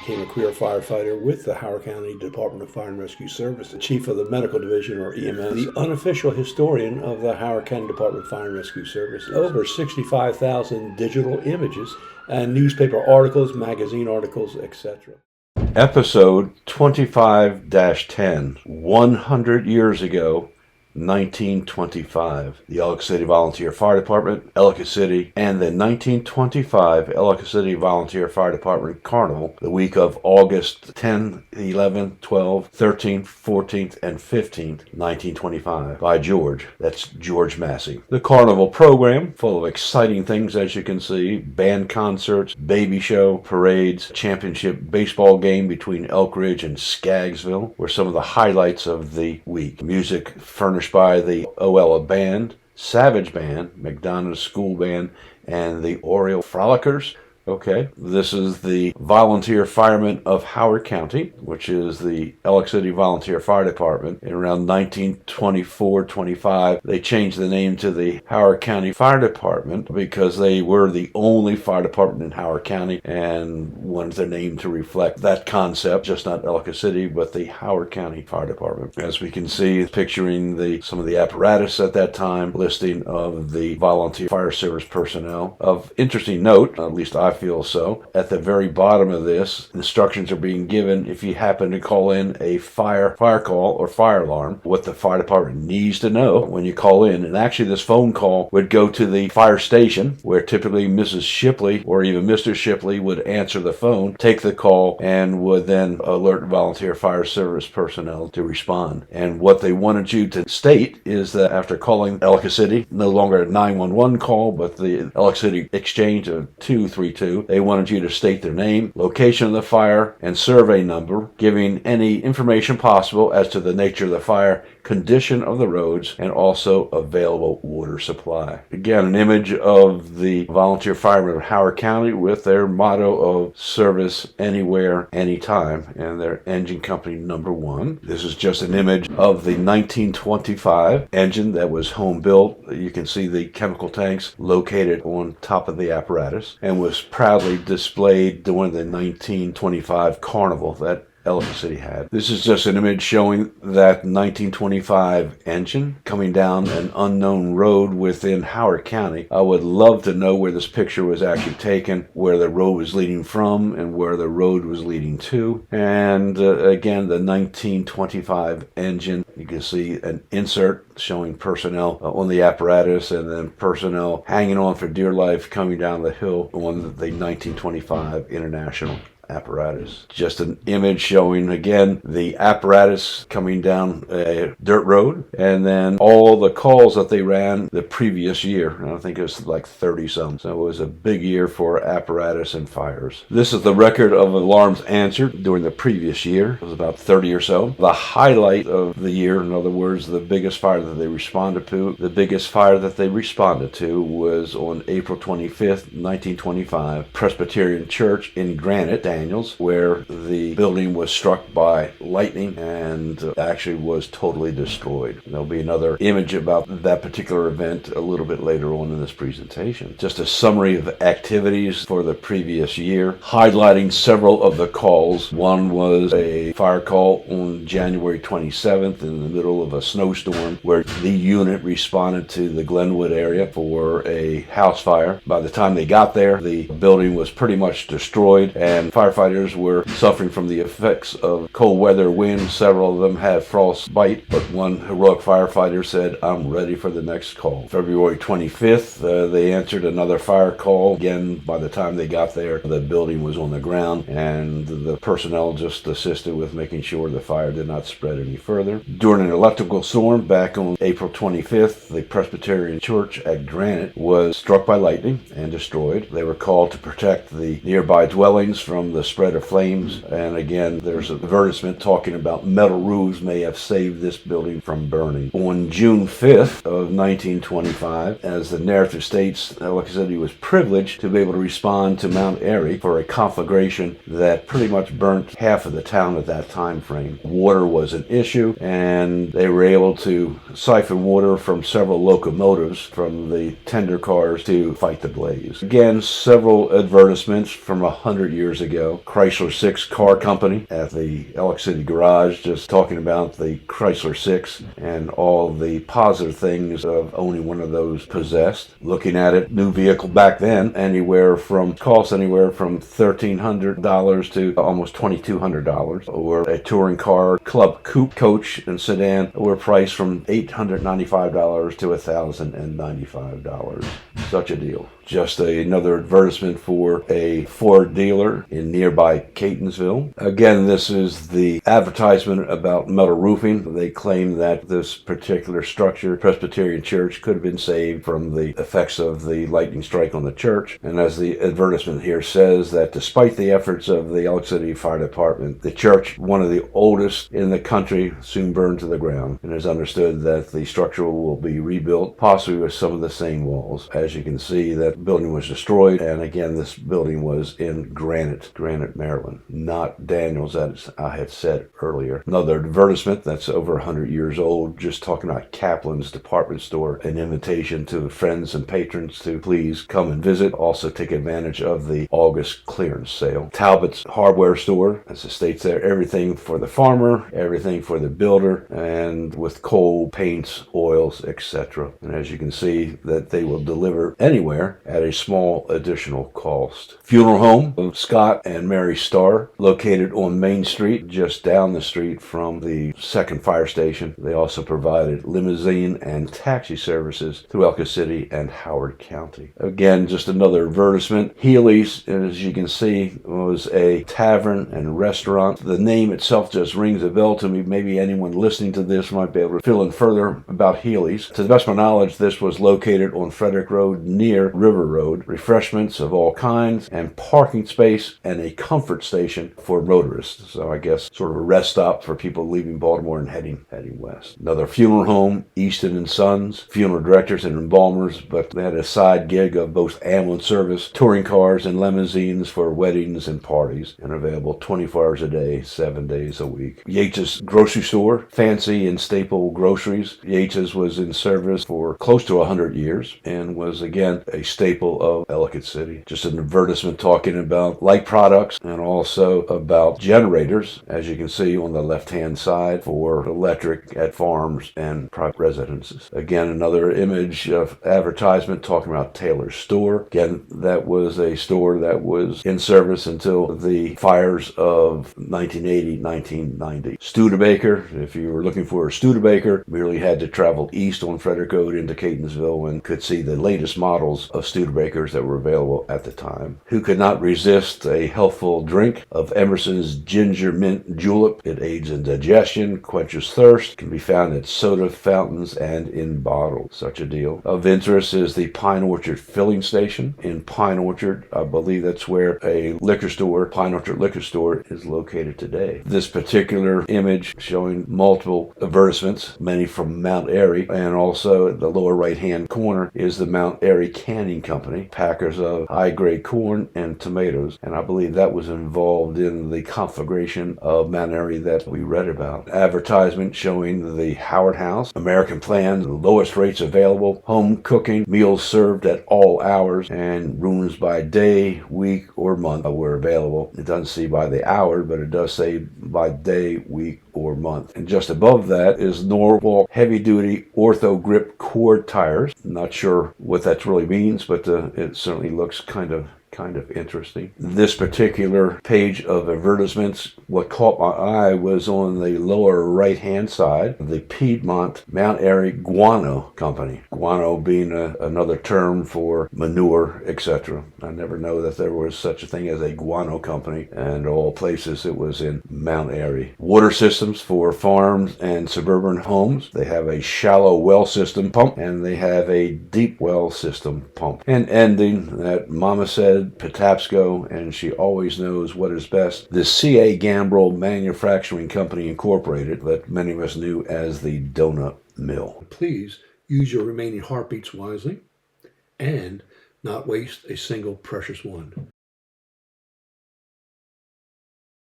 became a career firefighter with the Howard County Department of Fire and Rescue Service, the chief of the medical division, or EMS, the unofficial historian of the Howard County Department of Fire and Rescue Services. Over 65,000 digital images and newspaper articles, magazine articles, etc. Episode 25-10, 100 years ago, 1925. The Ellicott City Volunteer Fire Department, Ellicott City, and the 1925 Ellicott City Volunteer Fire Department Carnival, the week of August 10th, 11th, 12th, 13th, 14th, and 15th, 1925, by George. That's George Massey. The Carnival program, full of exciting things as you can see, band concerts, baby show, parades, championship baseball game between Elk Ridge and Skaggsville were some of the highlights of the week. Music furnished by the Oella Band, Savage Band, McDonough's School Band, and the Oriole Frolickers. Okay, this is the Volunteer Firemen of Howard County, which is the Ellicott City Volunteer Fire Department. In around 1924-25, they changed the name to the Howard County Fire Department because they were the only fire department in Howard County and wanted their name to reflect that concept, just not Ellicott City, but the Howard County Fire Department. As we can see, picturing some of the apparatus at that time, listing of the volunteer fire service personnel. Of interesting note, at least I feel so, at the very bottom of this, instructions are being given if you happen to call in a fire call or fire alarm, what the fire department needs to know when you call in. And actually this phone call would go to the fire station, where typically Mrs. Shipley or even Mr. Shipley would answer the phone, take the call, and would then alert volunteer fire service personnel to respond. And what they wanted you to state is that after calling Ellicott City, no longer a 911 call, but the Ellicott City exchange of 232, they wanted you to state their name, location of the fire, and survey number, giving any information possible as to the nature of the fire, condition of the roads, and also available water supply. Again, an image of the volunteer firemen of Howard County with their motto of service anywhere, anytime, and their engine company number 1. This is just an image of the 1925 engine that was home built. You can see the chemical tanks located on top of the apparatus and was proudly displayed during the 1925 carnival that Ellicott City had. This is just an image showing that 1925 engine coming down an unknown road within Howard County. I would love to know where this picture was actually taken, where the road was leading from and where the road was leading to. And again, the 1925 engine, you can see an insert showing personnel on the apparatus and then personnel hanging on for dear life coming down the hill on the 1925 International apparatus. Just an image showing again the apparatus coming down a dirt road and then all the calls that they ran the previous year. I think it was like 30 some. So it was a big year for apparatus and fires. This is the record of alarms answered during the previous year. It was about 30 or so. The highlight of the year, in other words, the biggest fire that they responded to, was on April 25th, 1925, Presbyterian Church in Granite, Daniels, where the building was struck by lightning and actually was totally destroyed. There'll be another image about that particular event a little bit later on in this presentation. Just a summary of activities for the previous year, highlighting several of the calls. One was a fire call on January 27th in the middle of a snowstorm where the unit responded to the Glenwood area for a house fire. By the time they got there, the building was pretty much destroyed and firefighters were suffering from the effects of cold weather, wind. Several of them had frostbite, but one heroic firefighter said, "I'm ready for the next call." February 25th, they answered another fire call. Again, by the time they got there, the building was on the ground, and the personnel just assisted with making sure the fire did not spread any further. During an electrical storm back on April 25th, the Presbyterian Church at Granite was struck by lightning and destroyed. They were called to protect the nearby dwellings from the spread of flames, and again there's an advertisement talking about metal roofs may have saved this building from burning. On June 5th of 1925, as the narrative states, Ellicott City was privileged to be able to respond to Mount Airy for a conflagration that pretty much burnt half of the town at that time frame. Water was an issue, and they were able to siphon water from several locomotives from the tender cars to fight the blaze. Again, several advertisements from 100 years ago ago. Chrysler 6 Car Company at the Ellicott City Garage, just talking about the Chrysler 6 and all the positive things of owning one of those possessed. Looking at it, new vehicle back then, cost anywhere from $1,300 to almost $2,200. Or a touring car, club coupe, coach, and sedan were priced from $895 to $1,095. Such a deal. Just another advertisement for a Ford dealer in nearby Catonsville. Again, this is the advertisement about metal roofing. They claim that this particular structure, Presbyterian Church, could have been saved from the effects of the lightning strike on the church. And as the advertisement here says, that despite the efforts of the Ellicott City Fire Department, the church, one of the oldest in the country, soon burned to the ground. And it's understood that the structure will be rebuilt, possibly with some of the same walls. As you can see, that building was destroyed, and again, this building was in Granite, Maryland, not Daniels, as I had said earlier. Another advertisement that's over 100 years old, just talking about Kaplan's department store, an invitation to friends and patrons to please come and visit. Also take advantage of the August clearance sale. Talbot's hardware store, as it states there, everything for the farmer, everything for the builder, and with coal, paints, oils, etc. And as you can see, that they will deliver anywhere at a small additional cost. Funeral home of Scott and Mary Starr, located on Main Street, just down the street from the second fire station. They also provided limousine and taxi services through Ellicott City and Howard County. Again, just another advertisement. Healy's, as you can see, was a tavern and restaurant. The name itself just rings a bell to me. Maybe anyone listening to this might be able to fill in further about Healy's. To the best of my knowledge, this was located on Frederick Road near River Road. Refreshments of all kinds and parking space and a comfort station for motorists. So I guess sort of a rest stop for people leaving Baltimore and heading west. Another funeral home, Easton and Sons, funeral directors and embalmers, but they had a side gig of both ambulance service, touring cars, and limousines for weddings and parties, and available 24 hours a day, 7 days a week. Yates's grocery store, fancy and staple groceries. Yates's was in service for close to 100 years and was again a staple of Ellicott City. Just an advertisement talking about light products and also about generators, as you can see on the left-hand side, for electric at farms and private residences. Again, another image of advertisement talking about Taylor's store. Again, that was a store that was in service until the fires of 1980, 1990. Studebaker, if you were looking for a Studebaker, merely had to travel east on Frederick Road into Catonsville and could see the latest models of Studebakers that were available at the time. Who could not resist a healthful drink of Emerson's ginger mint julep? It aids in digestion, quenches thirst, can be found at soda fountains and in bottles. Such a deal. Of interest is the Pine Orchard filling station in Pine Orchard. I believe that's where a liquor store, Pine Orchard Liquor Store, is located today. This particular image showing multiple advertisements, many from Mount Airy, and also the lower right-hand corner is the Mount Airy Canning Company, packers of high-grade corn and tomatoes, and I believe that was involved in the conflagration of Mount Airy that we read about. Advertisement showing the Howard House, American Plan, the lowest rates available, home cooking, meals served at all hours, and rooms by day, week, or month were available. It doesn't say by the hour, but it does say by day, week, or month. And just above that is Norwalk heavy-duty ortho grip cord tires. Not sure what that really means, but it certainly looks kind of interesting. This particular page of advertisements, what caught my eye was on the lower right-hand side, the Piedmont Mount Airy Guano Company. Guano being another term for manure, etc. I never know that there was such a thing as a guano company, and of all places it was in Mount Airy. Water systems for farms and suburban homes. They have a shallow well system pump, and they have a deep well system pump. And ending that Mama said, Patapsco, and she always knows what is best. The C.A. Gambrill Manufacturing Company Incorporated, that many of us knew as the Donut Mill. Please use your remaining heartbeats wisely and not waste a single precious one.